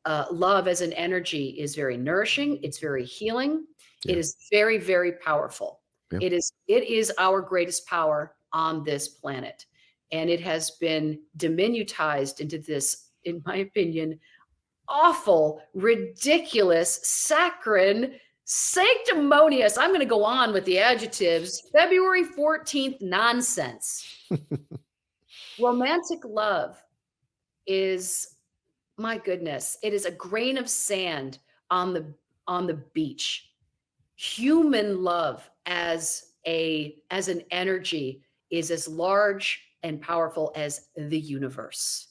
love as an energy is very nourishing. It's very healing. It Yeah. is very, very powerful. Yeah. It is our greatest power on this planet. And it has been diminutized into this, in my opinion, awful, ridiculous, saccharine, sanctimonious, I'm going to go on with the adjectives, February 14th nonsense. Romantic love is, my goodness, it is a grain of sand on the beach. Human love as an energy is as large and powerful as the universe.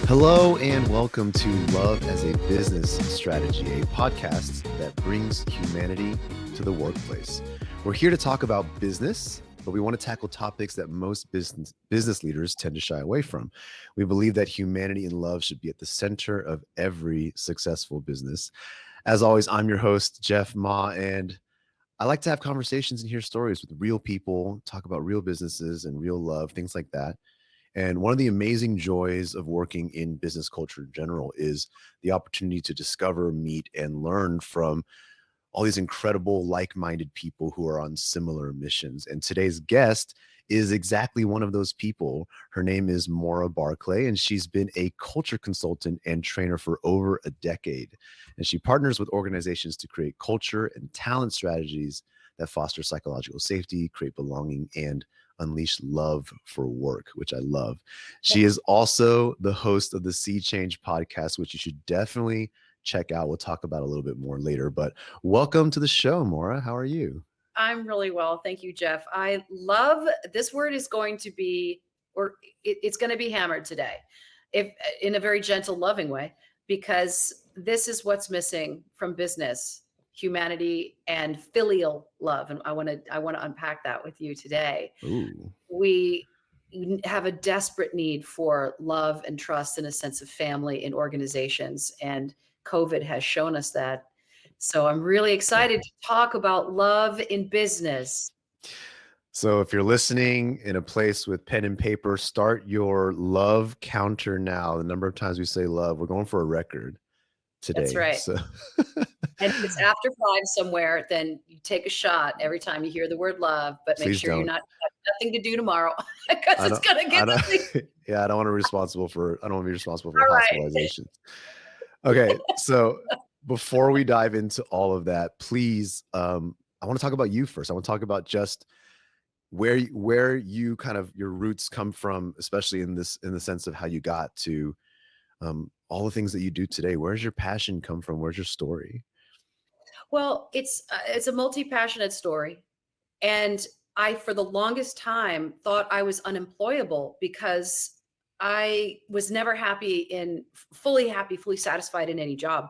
Hello and welcome to Love as a Business Strategy, a podcast that brings humanity to the workplace. We're here to talk about business, but we want to tackle topics that most business leaders tend to shy away from. We believe that humanity and love should be at the center of every successful business. As always, I'm your host, Jeff Ma, and I like to have conversations and hear stories with real people, talk about real businesses and real love, things like that. And one of the amazing joys of working in business culture in general is the opportunity to discover, meet, and learn from all these incredible like-minded people who are on similar missions. And today's guest is exactly one of those people. Her name is Maura Barclay, and she's been a culture consultant and trainer for over a decade. And she partners with organizations to create culture and talent strategies that foster psychological safety, create belonging, and unleash love for work, which I love. She is also the host of the Sea Change podcast, which you should definitely check out. We'll talk about a little bit more later, but welcome to the show, Maura. How are you? I'm really well. Thank you, Jeff. I love this word is going to be, or it's going to be hammered today, if in a very gentle, loving way, because this is what's missing from business, humanity, and filial love. And I want to unpack that with you today. Ooh. We have a desperate need for love and trust and a sense of family in organizations, and COVID has shown us that. So I'm really excited to talk about love in business. So if you're listening in a place with pen and paper, start your love counter now. The number of times we say love, we're going for a record That's today. right. So And if it's after 5 somewhere, then you take a shot every time you hear the word love, but make please sure you're don't. not have nothing to do tomorrow because I it's don't, gonna get I don't, ugly. yeah, I don't want to be responsible for All right. hospitalization. Okay. So before we dive into all of that, please, I want to talk about you first. I want to talk about just where you kind of your roots come from, especially in the sense of how you got to all the things that you do today. Where's your passion come from? Where's your story? Well, it's a multi-passionate story, and I, for the longest time, thought I was unemployable because I was never fully happy, fully satisfied in any job.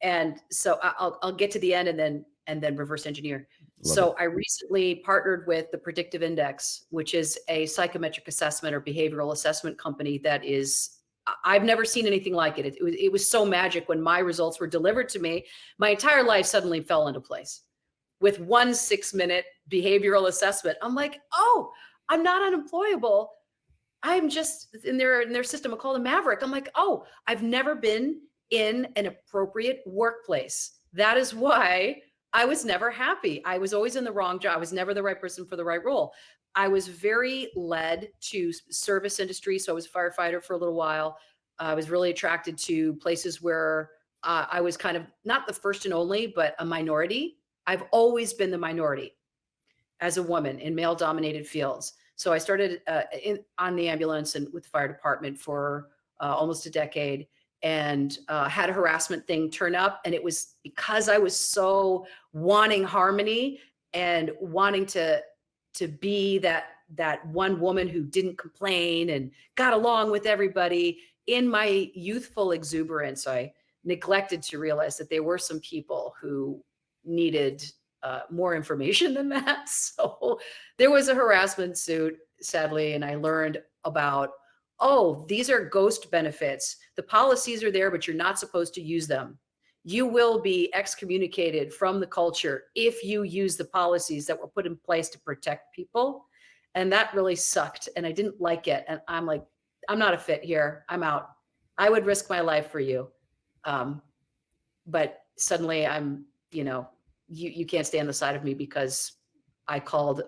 And so I'll get to the end and then reverse engineer. Love it. So I recently partnered with the Predictive Index, which is a psychometric assessment or behavioral assessment company that is I've never seen anything like it. It was so magic when my results were delivered to me. My entire life suddenly fell into place with one 6-minute behavioral assessment. I'm like, oh, I'm not unemployable. I'm just in their system. I call them Maverick. I'm like, oh, I've never been in an appropriate workplace. That is why I was never happy. I was always in the wrong job. I was never the right person for the right role. I was very led to service industry. So I was a firefighter for a little while. I was really attracted to places where I was kind of not the first and only, but a minority. I've always been the minority as a woman in male dominated fields. So I started on the ambulance and with the fire department for almost a decade, and had a harassment thing turn up. And it was because I was so wanting harmony and wanting to be that one woman who didn't complain and got along with everybody. In my youthful exuberance, I neglected to realize that there were some people who needed more information than that. So there was a harassment suit, sadly, and I learned about, oh, these are ghost benefits. The policies are there, but you're not supposed to use them. You will be excommunicated from the culture if you use the policies that were put in place to protect people. And that really sucked. And I didn't like it. And I'm like, I'm not a fit here. I'm out. I would risk my life for you. But suddenly I'm, you can't stay on the side of me because I called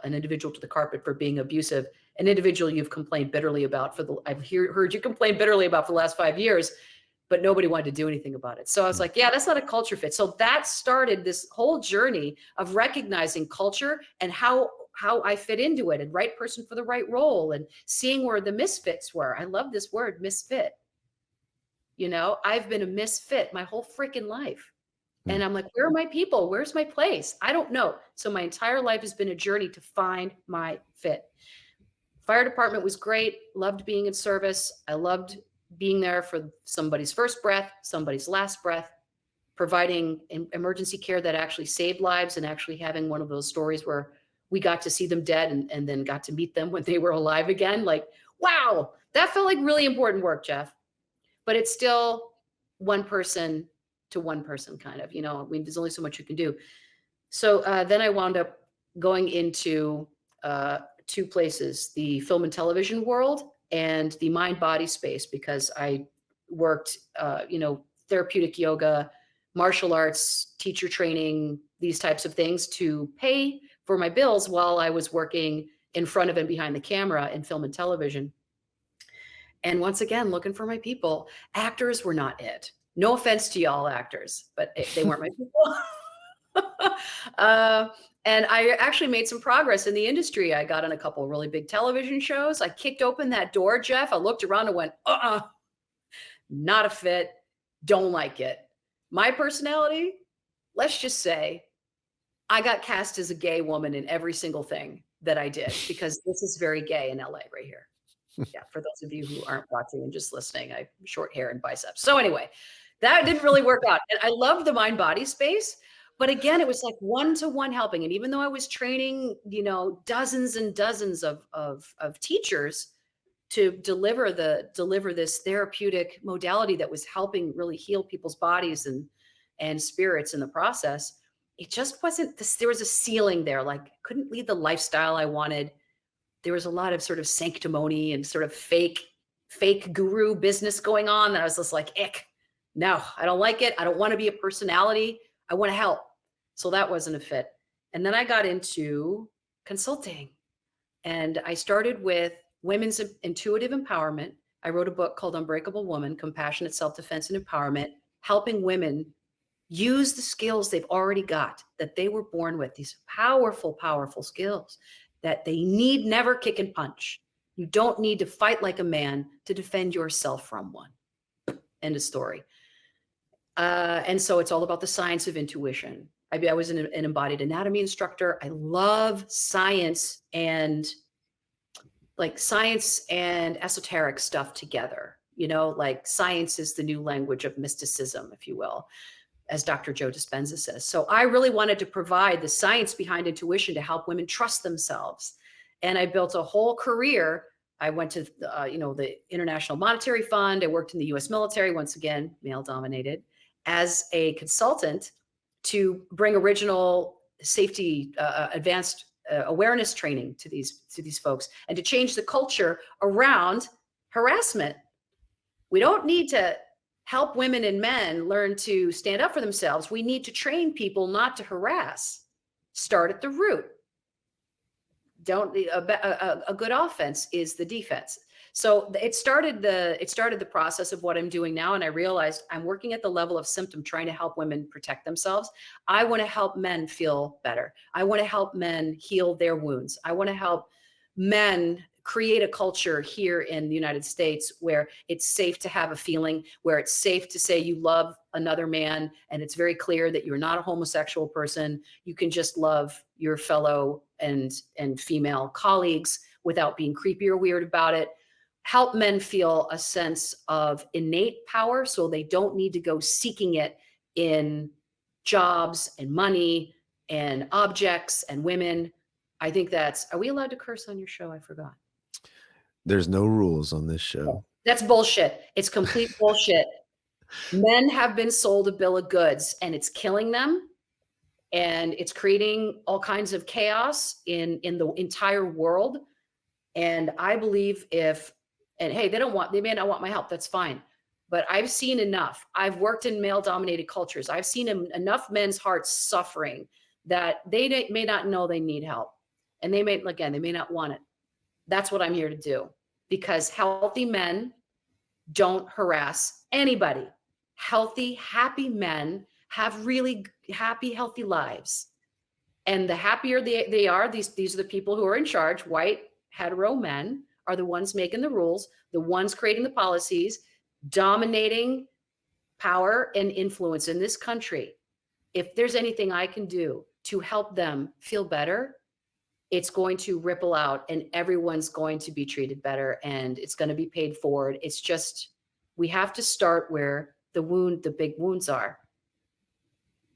an individual to the carpet for being abusive, an individual you've complained bitterly about I've heard you complain bitterly about for the last 5 years, but nobody wanted to do anything about it. So I was like, yeah, that's not a culture fit. So that started this whole journey of recognizing culture and how I fit into it, and right person for the right role, and seeing where the misfits were. I love this word, misfit. I've been a misfit my whole freaking life. And I'm like, where are my people? Where's my place? I don't know. So my entire life has been a journey to find my fit. Fire department was great. Loved being in service. I loved being there for somebody's first breath, somebody's last breath, providing emergency care that actually saved lives, and actually having one of those stories where we got to see them dead and then got to meet them when they were alive again. Like, wow, that felt like really important work, Jeff. But it's still one person to one person kind of, there's only so much you can do. So then I wound up going into two places, the film and television world and the mind body space, because I worked, therapeutic yoga, martial arts, teacher training, these types of things to pay for my bills while I was working in front of and behind the camera in film and television. And once again, looking for my people. Actors were not it. No offense to y'all actors, but they weren't my people. And I actually made some progress in the industry. I got on a couple of really big television shows. I kicked open that door, Jeff. I looked around and went, not a fit. Don't like it. My personality, let's just say, I got cast as a gay woman in every single thing that I did, because this is very gay in LA right here. Yeah, for those of you who aren't watching and just listening, I have short hair and biceps. So anyway, that didn't really work out. And I love the mind body space. But again, it was like one-to-one helping. And even though I was training, dozens and dozens of teachers to deliver this therapeutic modality that was helping really heal people's bodies and spirits in the process, it just wasn't this. There was a ceiling there. Like, I couldn't lead the lifestyle I wanted. There was a lot of sort of sanctimony and sort of fake guru business going on that I was just like, ick. No, I don't like it. I don't want to be a personality. I want to help. So that wasn't a fit. And then I got into consulting, and I started with women's intuitive empowerment. I wrote a book called Unbreakable Woman, Compassionate Self-Defense and Empowerment, helping women use the skills they've already got, that they were born with, these powerful, powerful skills that they need never kick and punch. You don't need to fight like a man to defend yourself from one. End of story. And so it's all about the science of intuition. I was an embodied anatomy instructor. I love science and esoteric stuff together. Like science is the new language of mysticism, if you will, as Dr. Joe Dispenza says. So I really wanted to provide the science behind intuition to help women trust themselves. And I built a whole career. I went to the International Monetary Fund. I worked in the US military, once again, male dominated, as a consultant to bring original safety, advanced awareness training to these folks, and to change the culture around harassment. We don't need to help women and men learn to stand up for themselves. We need to train people not to harass. Start at the root. A good offense is the defense. So it started the process of what I'm doing now. And I realized I'm working at the level of symptom, trying to help women protect themselves. I want to help men feel better. I want to help men heal their wounds. I want to help men create a culture here in the United States where it's safe to have a feeling, where it's safe to say you love another man, and it's very clear that you're not a homosexual person. You can just love your fellow and female colleagues without being creepy or weird about it. Help men feel a sense of innate power, so they don't need to go seeking it in jobs and money and objects and women. I think are we allowed to curse on your show? I forgot. There's no rules on this show. That's bullshit. It's complete bullshit. Men have been sold a bill of goods, and it's killing them. and it's creating all kinds of chaos in the entire world. And I believe and hey, they may not want my help. That's fine. But I've seen enough. I've worked in male dominated cultures. I've seen enough men's hearts suffering that may not know they need help. And they may not want it. That's what I'm here to do, because healthy men don't harass anybody. Healthy, happy men have really happy, healthy lives. And the happier they are, these are the people who are in charge. White, hetero men are the ones making the rules, the ones creating the policies, dominating power and influence in this country. If there's anything I can do to help them feel better, it's going to ripple out and everyone's going to be treated better and it's going to be paid forward. It's just, we have to start where the big wounds are.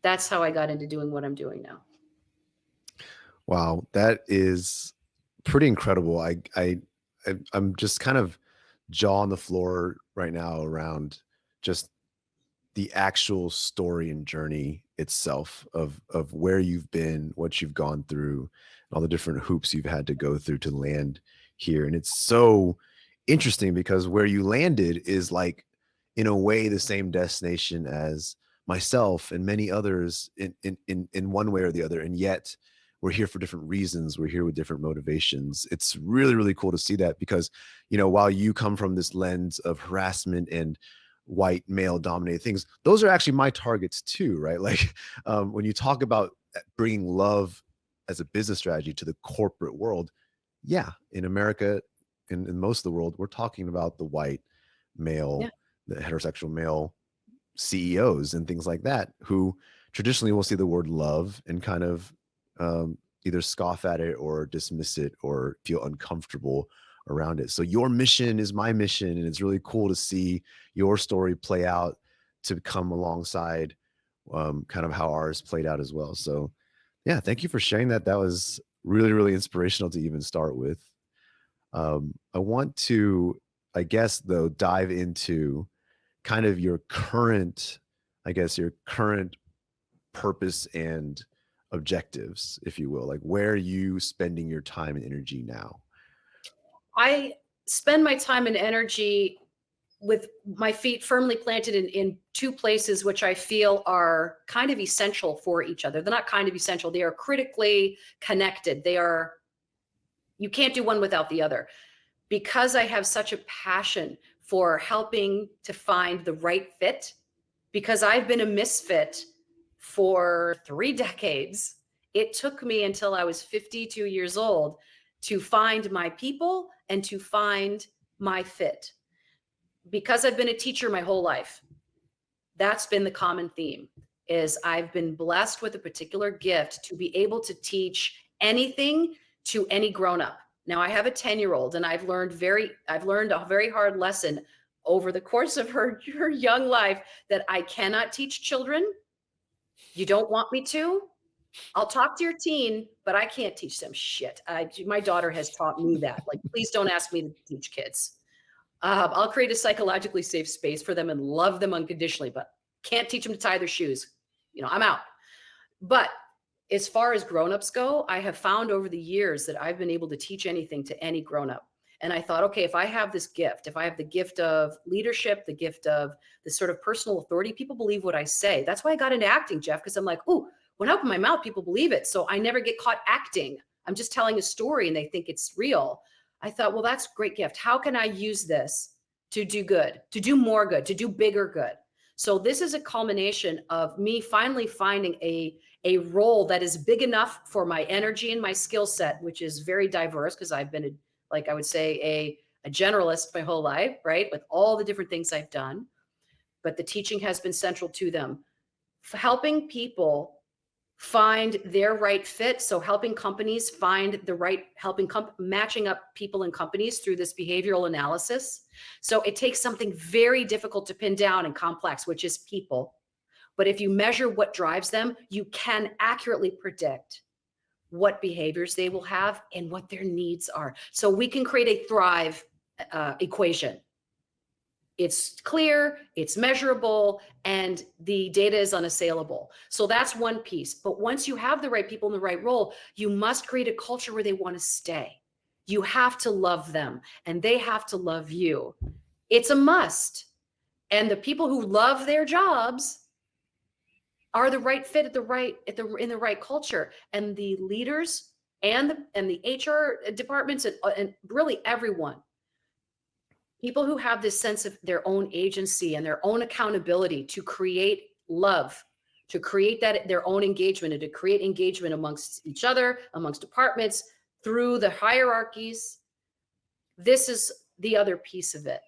That's how I got into doing what I'm doing now. Wow, that is pretty incredible. I'm just kind of jaw on the floor right now around just the actual story and journey itself of where you've been, what you've gone through, and all the different hoops you've had to go through to land here. And it's so interesting because where you landed is like in a way the same destination as myself and many others in one way or the other. And yet we're here for different reasons. We're here with different motivations. It's really, really cool to see that because, while you come from this lens of harassment and white male dominated things, those are actually my targets too, right? Like when you talk about bringing love as a business strategy to the corporate world, yeah, in America, in most of the world, we're talking about the white male, Yeah. the heterosexual male CEOs and things like that, who traditionally will see the word love and kind of either scoff at it or dismiss it or feel uncomfortable around it. So your mission is my mission, and it's really cool to see your story play out to come alongside kind of how ours played out as well. So yeah, thank you for sharing that. That was really, really inspirational to even start with. I want to, I guess, though, dive into kind of your current purpose and objectives, if you will. Like, where are you spending your time and energy now? I spend my time and energy with my feet firmly planted in two places which I feel are kind of essential for each other. They're not kind of essential. They are critically connected. You can't do one without the other. Because I have such a passion for helping to find the right fit, because I've been a misfit for 3 decades, it took me until I was 52 years old to find my people and to find my fit. Because I've been a teacher my whole life, that's been the common theme, is I've been blessed with a particular gift to be able to teach anything to any grown-up. Now I have a 10-year-old and I've learned a very hard lesson over the course of her young life that I cannot teach children. You don't want me to? I'll talk to your teen, but I can't teach them shit. My daughter has taught me that. Like, please don't ask me to teach kids. I'll create a psychologically safe space for them and love them unconditionally, but can't teach them to tie their shoes. I'm out. But as far as grownups go, I have found over the years that I've been able to teach anything to any grownup. And I thought, okay, if I have this gift, if I have the gift of leadership, the gift of this sort of personal authority, people believe what I say. That's why I got into acting, Jeff, because I'm like, oh, when I open my mouth, people believe it. So I never get caught acting. I'm just telling a story and they think it's real. I thought, well, that's a great gift. How can I use this to do good, to do more good, to do bigger good? So this is a culmination of me finally finding a role that is big enough for my energy and my skill set, which is very diverse because I've been, I would say, a generalist my whole life, right? With all the different things I've done. But the teaching has been central to them. Helping people find their right fit. So helping companies find the right, matching up people and companies through this behavioral analysis. So it takes something very difficult to pin down and complex, which is people. But if you measure what drives them, you can accurately predict what behaviors they will have and what their needs are. So we can create a thrive equation. It's clear, it's measurable, and the data is unassailable. So that's one piece. But once you have the right people in the right role, you must create a culture where they want to stay. You have to love them and they have to love you. It's a must. And the people who love their jobs are the right fit in the right culture. And the leaders and the HR departments and really everyone, people who have this sense of their own agency and their own accountability to create love, to create that their own engagement, and to create engagement amongst each other, amongst departments, through the hierarchies. This is the other piece of it.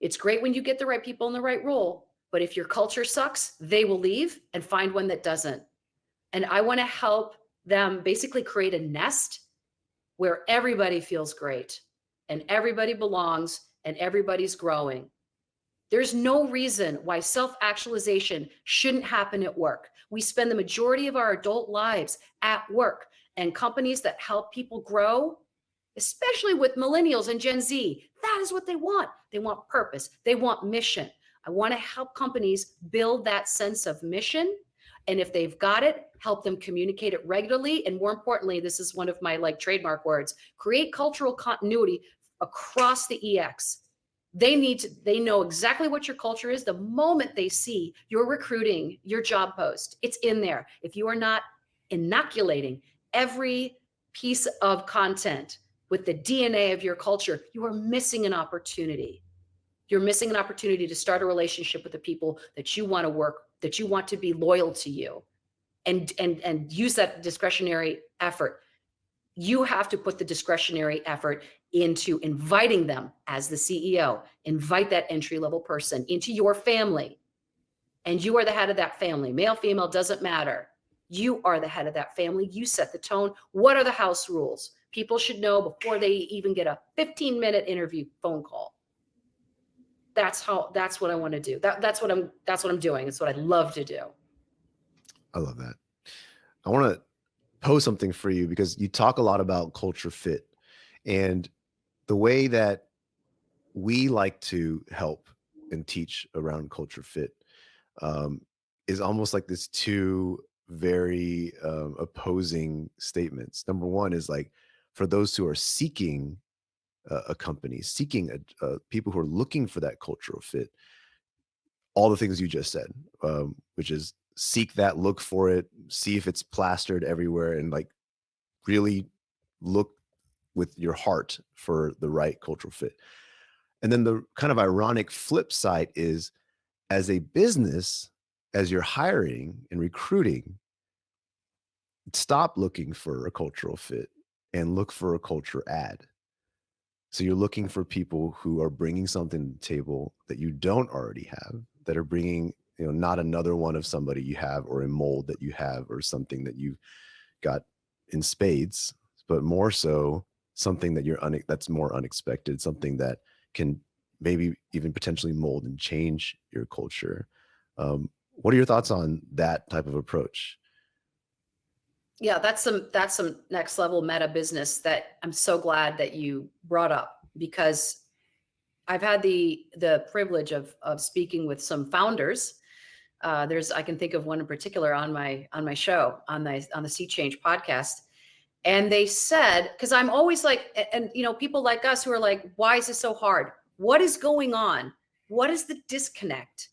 It's great when you get the right people in the right role, but if your culture sucks, they will leave and find one that doesn't. And I want to help them basically create a nest where everybody feels great and everybody belongs and everybody's growing. There's no reason why self-actualization shouldn't happen at work. We spend the majority of our adult lives at work, and companies that help people grow, especially with millennials and Gen Z, that is what they want. They want purpose. They want mission. I want to help companies build that sense of mission. And if they've got it, help them communicate it regularly. And more importantly, this is one of my trademark words, create cultural continuity across the EX. They know exactly what your culture is the moment they see your recruiting, your job post. It's in there. If you are not inoculating every piece of content with the DNA of your culture, you are missing an opportunity. You're missing an opportunity to start a relationship with the people that you want to work, that you want to be loyal to you, and use that discretionary effort. You have to put the discretionary effort into inviting them as the CEO. Invite that entry-level person into your family. And you are the head of that family. Male, female, doesn't matter. You are the head of that family. You set the tone. What are the house rules? People should know before they even get a 15-minute interview phone call. That's what I want to do. That's what I'm doing. It's what I love to do. I love that. I want to pose something for you because you talk a lot about culture fit, and the way that we like to help and teach around culture fit is almost like this two very opposing statements. Number one is like, for those who are seeking a company, seeking people who are looking for that cultural fit, all the things you just said, which is seek that, look for it, see if it's plastered everywhere, and like really look with your heart for the right cultural fit. And then the kind of ironic flip side is, as a business, as you're hiring and recruiting, stop looking for a cultural fit and look for a culture add. So you're looking for people who are bringing something to the table that you don't already have, that are bringing, not another one of somebody you have, or a mold that you have, or something that you've got in spades, but more so something that that's more unexpected, something that can maybe even potentially mold and change your culture. What are your thoughts on that type of approach? Yeah, that's some next level meta business that I'm so glad that you brought up, because I've had the privilege of speaking with some founders. I can think of one in particular on my show, on the Sea Change podcast. And they said, because I'm always like, and people like us who are like, why is this so hard? What is going on? What is the disconnect?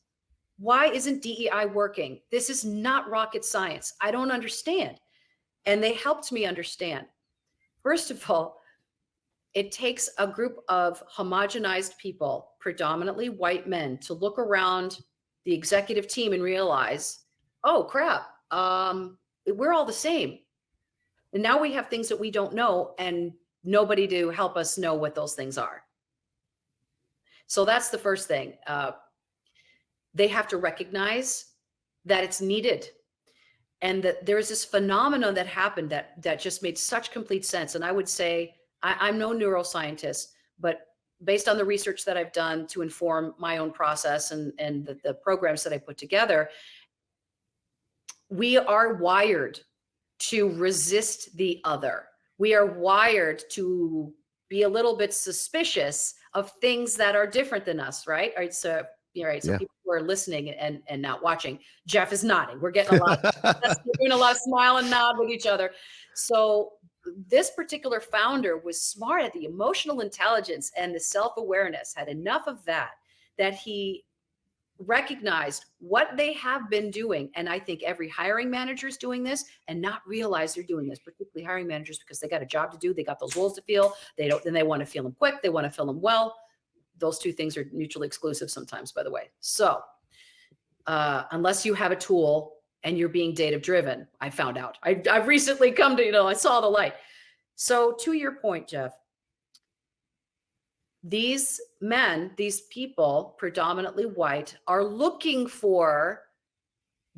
Why isn't DEI working? This is not rocket science. I don't understand. And they helped me understand. First of all, it takes a group of homogenized people, predominantly white men, to look around the executive team and realize, oh crap, we're all the same. And now we have things that we don't know, and nobody to help us know what those things are. So that's the first thing. They have to recognize that it's needed, and that there's this phenomenon that happened that just made such complete sense. And I would say, I'm no neuroscientist, but based on the research that I've done to inform my own process and the programs that I put together, we are wired to resist the other. We are wired to be a little bit suspicious of things that are different than us, right? All right. So, So Yeah. people who are listening and not watching, Jeff is nodding. We're getting a lot. We're doing a lot of smile and nod with each other. So this particular founder was smart at the emotional intelligence and the self-awareness, had enough of that he recognized what they have been doing. And I think every hiring manager is doing this and not realize they're doing this, particularly hiring managers, because they got a job to do. They got those roles to fill. Then they want to fill them quick. They want to fill them well. Those two things are mutually exclusive sometimes, by the way. So unless you have a tool and you're being data driven, I found out. I've recently come to, I saw the light. So to your point, Jeff, these men, these people, predominantly white, are looking for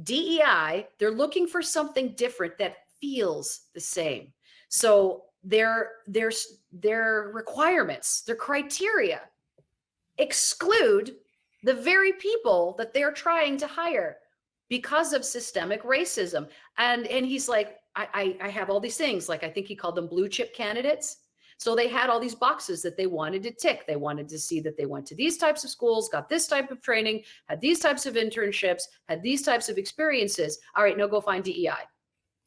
DEI. They're looking for something different that feels the same. So their requirements, their criteria exclude the very people that they're trying to hire because of systemic racism. And he's like, I have all these things, like I think he called them blue chip candidates. So they had all these boxes that they wanted to tick. They wanted to see that they went to these types of schools, got this type of training, had these types of internships, had these types of experiences. All right, now go find DEI.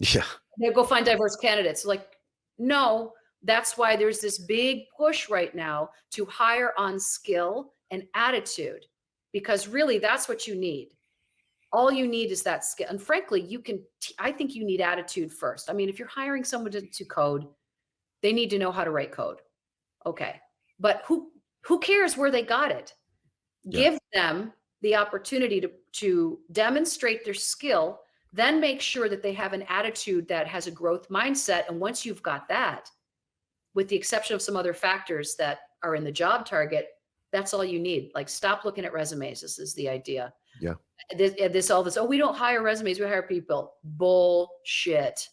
Yeah. Now go find diverse candidates. Like, no, that's why there's this big push right now to hire on skill and attitude, because really that's what you need. All you need is that skill. And frankly, I think you need attitude first. I mean, if you're hiring someone to code, they need to know how to write code. Okay. But who cares where they got it? Yeah. Give them the opportunity to demonstrate their skill, then make sure that they have an attitude that has a growth mindset. And once you've got that, with the exception of some other factors that are in the job target, that's all you need. Like, stop looking at resumes. This is the idea. Yeah. Oh, we don't hire resumes, we hire people. Bullshit.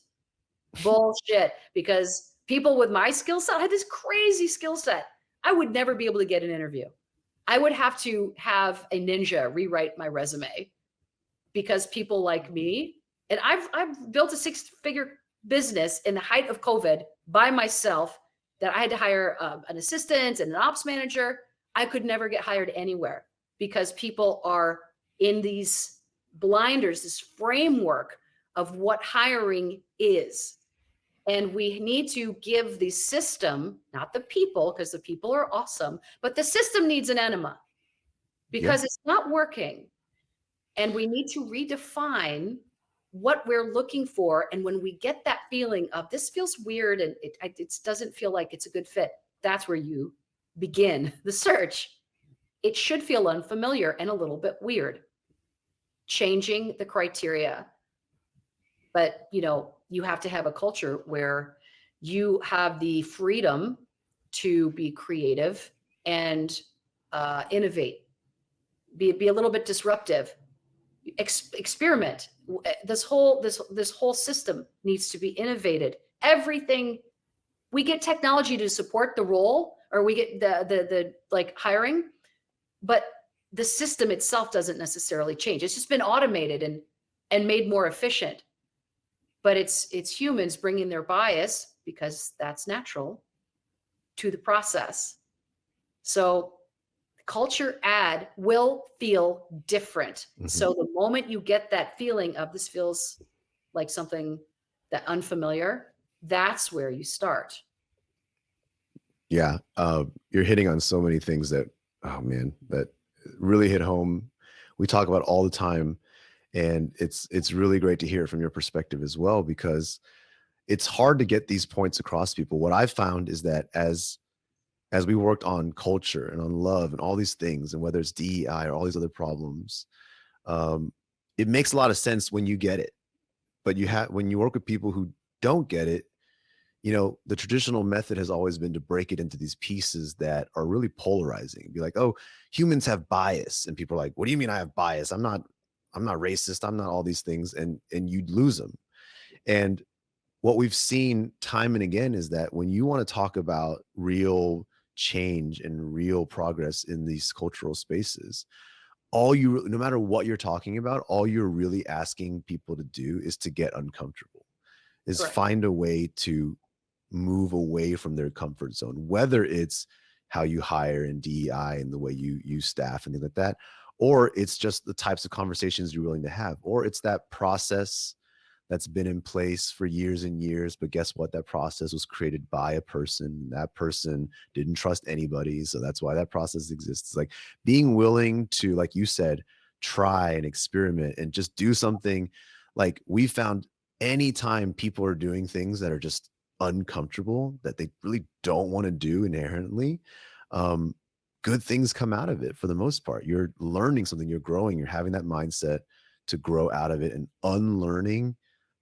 Bullshit. Because people with my skill set had this crazy skill set. I would never be able to get an interview. I would have to have a ninja rewrite my resume, because people like me, and I've built a 6-figure business in the height of COVID by myself, that I had to hire an assistant and an ops manager. I could never get hired anywhere because people are in these blinders, this framework of what hiring is. And we need to give the system, not the people, because the people are awesome, but the system needs an enema because it's not working. And we need to redefine what we're looking for. And when we get that feeling of this feels weird and it doesn't feel like it's a good fit, that's where you begin the search. It should feel unfamiliar and a little bit weird. Changing the criteria. But, you have to have a culture where you have the freedom to be creative and innovate, be a little bit disruptive, experiment. This whole system needs to be innovated. Everything, we get technology to support the role, or we get the like hiring, but the system itself doesn't necessarily change. It's just been automated and made more efficient. But it's humans bringing their bias, because that's natural, to the process. So culture add will feel different. Mm-hmm. So the moment you get that feeling of this feels like something that unfamiliar, that's where you start. Yeah. You're hitting on so many things that really hit home. We talk about all the time. And it's really great to hear from your perspective as well, because it's hard to get these points across to people. What I've found is that as we worked on culture and on love and all these things, and whether it's DEI or all these other problems, it makes a lot of sense when you get it. But when you work with people who don't get it, the traditional method has always been to break it into these pieces that are really polarizing. Be like, oh, humans have bias. And people are like, what do you mean I have bias? I'm not racist. I'm not all these things. And you'd lose them. And what we've seen time and again is that when you want to talk about real change and real progress in these cultural spaces, no matter what you're talking about, all you're really asking people to do is to get uncomfortable, is Correct. Find a way to move away from their comfort zone, whether it's how you hire in DEI and the way you use staff and things like that, or it's just the types of conversations you're willing to have, or it's that process that's been in place for years and years. But guess what? That process was created by a person. That person didn't trust anybody. So that's why that process exists. It's like being willing to, like you said, try and experiment and just do something. Like we found anytime people are doing things that are just uncomfortable, that they really don't want to do inherently, um, good things come out of it for the most part. You're learning something, you're growing, you're having that mindset to grow out of it and unlearning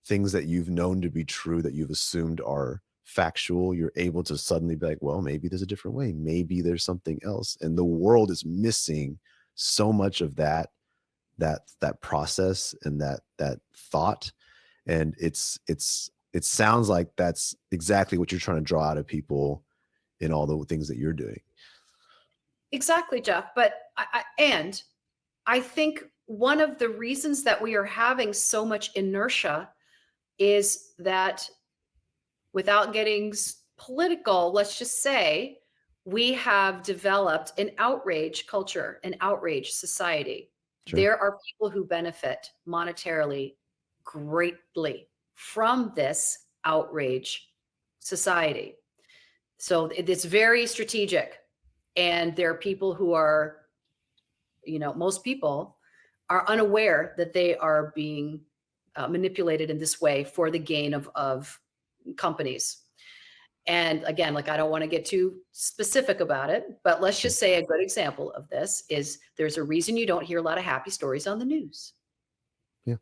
things that you've known to be true, that you've assumed are factual. You're able to suddenly be like, well, maybe there's a different way. Maybe there's something else. And the world is missing so much of that process and that thought. And it sounds like that's exactly what you're trying to draw out of people in all the things that you're doing. Exactly, Jeff. But I think one of the reasons that we are having so much inertia is that, without getting political, let's just say we have developed an outrage culture, an outrage society. Sure. There are people who benefit monetarily greatly from this outrage society. So it's very strategic. And there are people who are, most people are unaware that they are being manipulated in this way for the gain of companies. And again, like, I don't want to get too specific about it, but let's just say a good example of this is there's a reason you don't hear a lot of happy stories on the news. Yeah.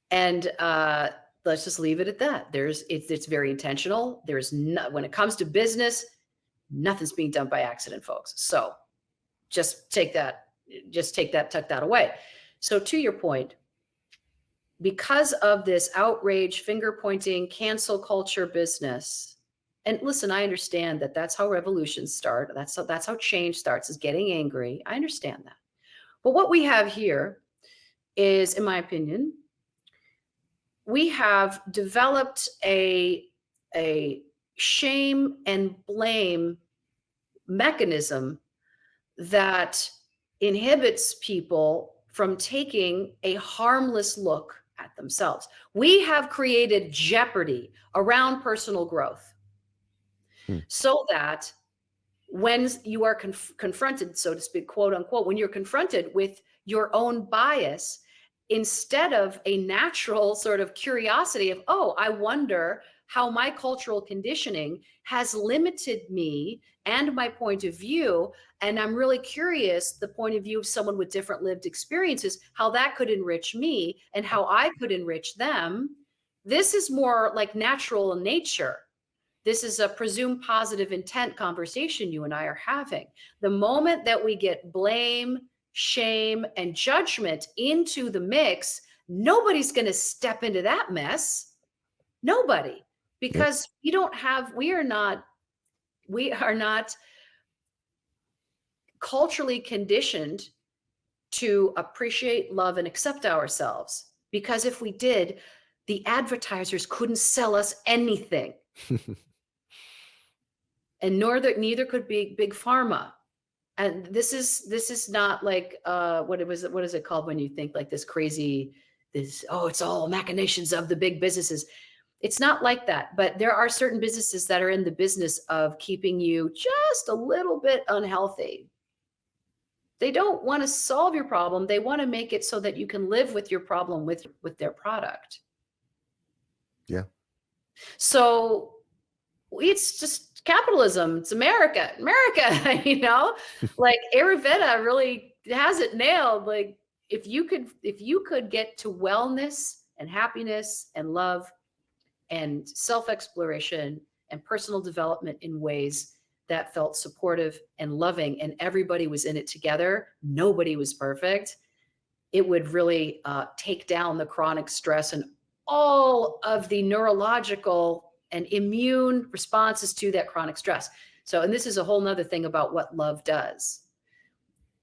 And let's just leave it at that. It's very intentional. When it comes to business, nothing's being done by accident, folks. So just tuck that away. So to your point, because of this outrage, finger pointing, cancel culture business, and listen, I understand that that's how revolutions start. That's how change starts, is getting angry. I understand that. But what we have here is, in my opinion, we have developed a shame and blame mechanism that inhibits people from taking a harmless look at themselves. We have created jeopardy around personal growth so that when you are confronted, so to speak, quote unquote, when you're confronted with your own bias, instead of a natural sort of curiosity of, oh, I wonder how my cultural conditioning has limited me and my point of view, and I'm really curious, the point of view of someone with different lived experiences, how that could enrich me and how I could enrich them. This is more like natural in nature. This is a presumed positive intent conversation you and I are having. The moment that we get blame, shame, and judgment into the mix, nobody's going to step into that mess. Nobody. Because we are not culturally conditioned to appreciate, love, and accept ourselves. Because if we did, the advertisers couldn't sell us anything. And neither could be big pharma. And this is not like what is it called when you think like this crazy, it's all machinations of the big businesses. It's not like that, but there are certain businesses that are in the business of keeping you just a little bit unhealthy. They don't want to solve your problem. They want to make it so that you can live with your problem with their product. Yeah. So it's just capitalism. It's America, like Ayurveda really has it nailed. Like if you could get to wellness and happiness and love and self-exploration and personal development in ways that felt supportive and loving, and everybody was in it together, nobody was perfect, it would really take down the chronic stress and all of the neurological and immune responses to that chronic stress. So, and this is a whole nother thing about what love does.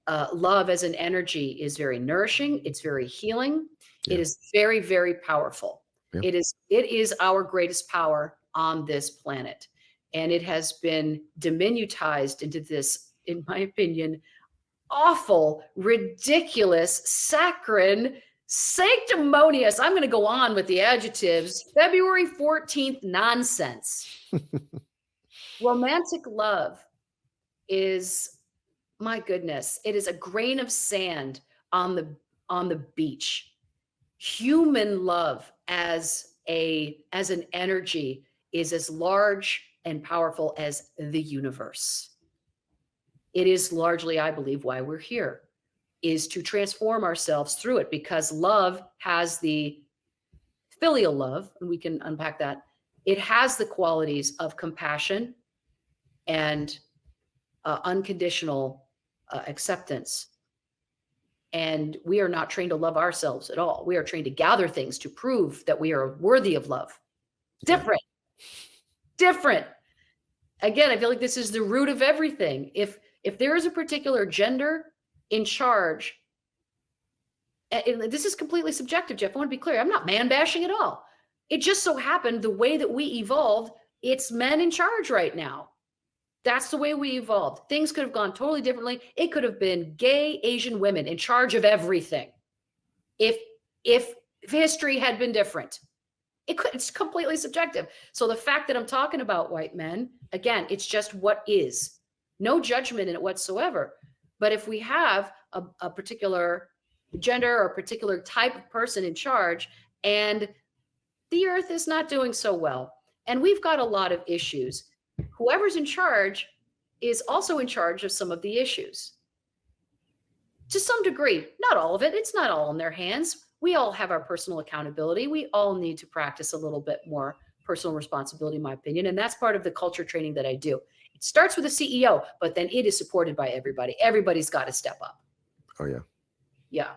Love as an energy is very nourishing. It's very healing. Yeah. It is very, very powerful. Yeah. It is our greatest power on this planet. And it has been diminutized into this, in my opinion, awful, ridiculous, saccharine, sanctimonious, I'm going to go on with the adjectives, February 14th nonsense. Romantic love is, my goodness, it is a grain of sand on the beach. Human love as an energy is as large and powerful as the universe. It is largely, I believe, why we're here, is to transform ourselves through it, because love has the filial love, and we can unpack that. It has the qualities of compassion and unconditional acceptance. And we are not trained to love ourselves at all. We are trained to gather things to prove that we are worthy of love. Different. Again, I feel like this is the root of everything. If there is a particular gender in charge, and this is completely subjective, Jeff, I want to be clear. I'm not man bashing at all. It just so happened the way that we evolved, it's men in charge right now. That's the way we evolved. Things could have gone totally differently. It could have been gay Asian women in charge of everything. If history had been different, it's completely subjective. So the fact that I'm talking about white men, again, it's just what is. No judgment in it whatsoever. But if we have a particular gender or a particular type of person in charge, and the earth is not doing so well, and we've got a lot of issues, whoever's in charge is also in charge of some of the issues. To some degree, not all of it. It's not all in their hands. We all have our personal accountability. We all need to practice a little bit more personal responsibility, in my opinion. And that's part of the culture training that I do. It starts with a CEO, but then it is supported by everybody. Everybody's got to step up. Oh, yeah. Yeah.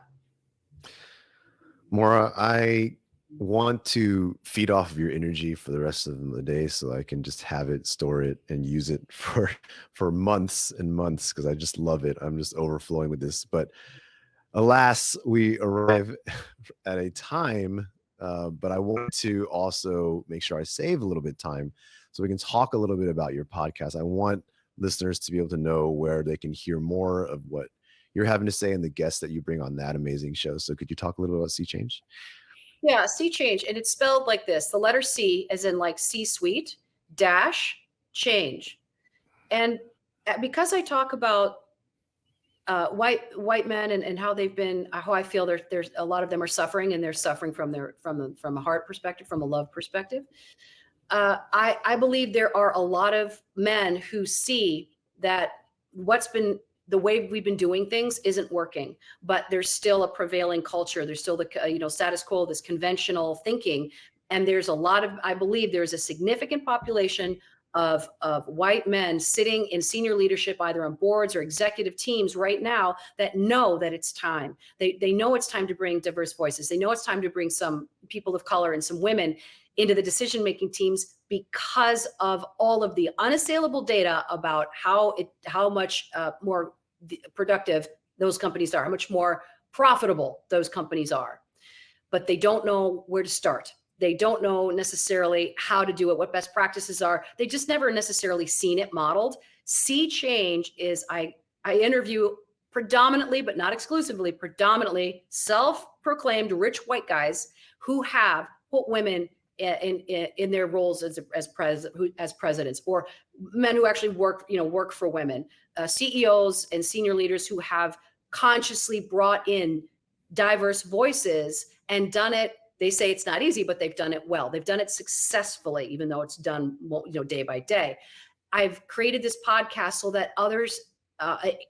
Maura, I want to feed off of your energy for the rest of the day so I can just have it, store it, and use it for months and months, because I just love it. I'm just overflowing with this. But alas, we arrive at a time, but I want to also make sure I save a little bit of time so we can talk a little bit about your podcast. I want listeners to be able to know where they can hear more of what you're having to say and the guests that you bring on that amazing show. So could you talk a little bit about Sea Change? Yeah, Sea Change. And it's spelled like this. The letter C, as in like C-suite, dash, change. And because I talk about white men and how they've been, how I feel there's a lot of them are suffering, and they're suffering from a heart perspective, from a love perspective. I believe there are a lot of men who see that the way we've been doing things isn't working, but there's still a prevailing culture. There's still the status quo, this conventional thinking. And there's I believe there's a significant population of white men sitting in senior leadership, either on boards or executive teams right now, that know that it's time. They know it's time to bring diverse voices. They know it's time to bring some people of color and some women into the decision-making teams, because of all of the unassailable data about how much more productive those companies are, how much more profitable those companies are. But they don't know where to start. They don't know necessarily how to do it, what best practices are. They just never necessarily seen it modeled. Sea Change is, I interview predominantly, but not exclusively, predominantly self-proclaimed rich white guys who have put women in their roles as presidents, or men who actually work for women, CEOs and senior leaders who have consciously brought in diverse voices and done it. They say it's not easy, but they've done it well. They've done it successfully, even though it's done day by day. I've created this podcast so that others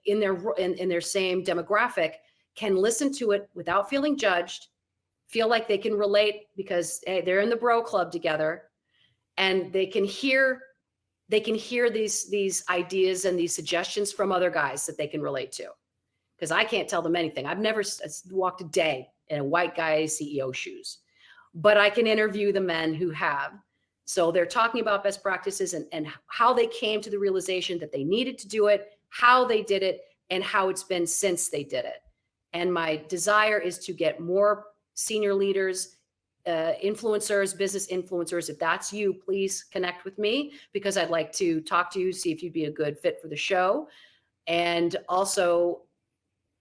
in their same demographic can listen to it without feeling judged, feel like they can relate because they're in the bro club together, and they can hear these ideas and these suggestions from other guys that they can relate to. Because I can't tell them anything. I've never walked a day in a white guy CEO shoes, but I can interview the men who have. So they're talking about best practices and how they came to the realization that they needed to do it, how they did it, and how it's been since they did it. And my desire is to get more senior leaders influencers, business influencers. If that's you, please connect with me because I'd like to talk to you, see if you'd be a good fit for the show. And also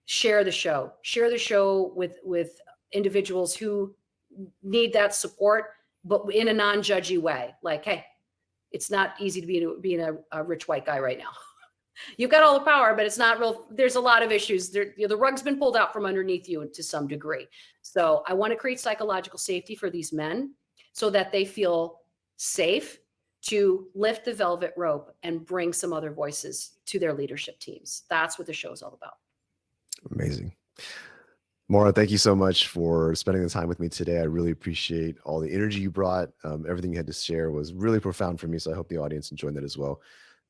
share the show with individuals who need that support, but in a non-judgy way. Like, hey, it's not easy to be a rich white guy right now. You've got all the power, but it's not real. There's a lot of issues. The rug's been pulled out from underneath you to some degree. So I want to create psychological safety for these men so that they feel safe to lift the velvet rope and bring some other voices to their leadership teams. That's what the show is all about. Amazing. Maura, thank you so much for spending the time with me today. I really appreciate all the energy you brought. Everything you had to share was really profound for me. So I hope the audience enjoyed that as well.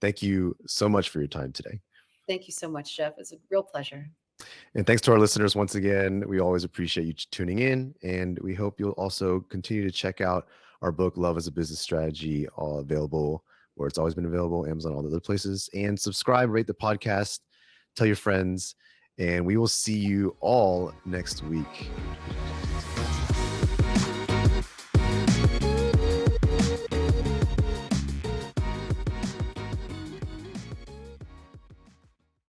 Thank you so much for your time today. Thank you so much, Jeff. It's a real pleasure. And thanks to our listeners once again. We always appreciate you tuning in. And we hope you'll also continue to check out our book, Love as a Business Strategy, all available where it's always been available, Amazon, all the other places. And subscribe, rate the podcast, tell your friends. And we will see you all next week.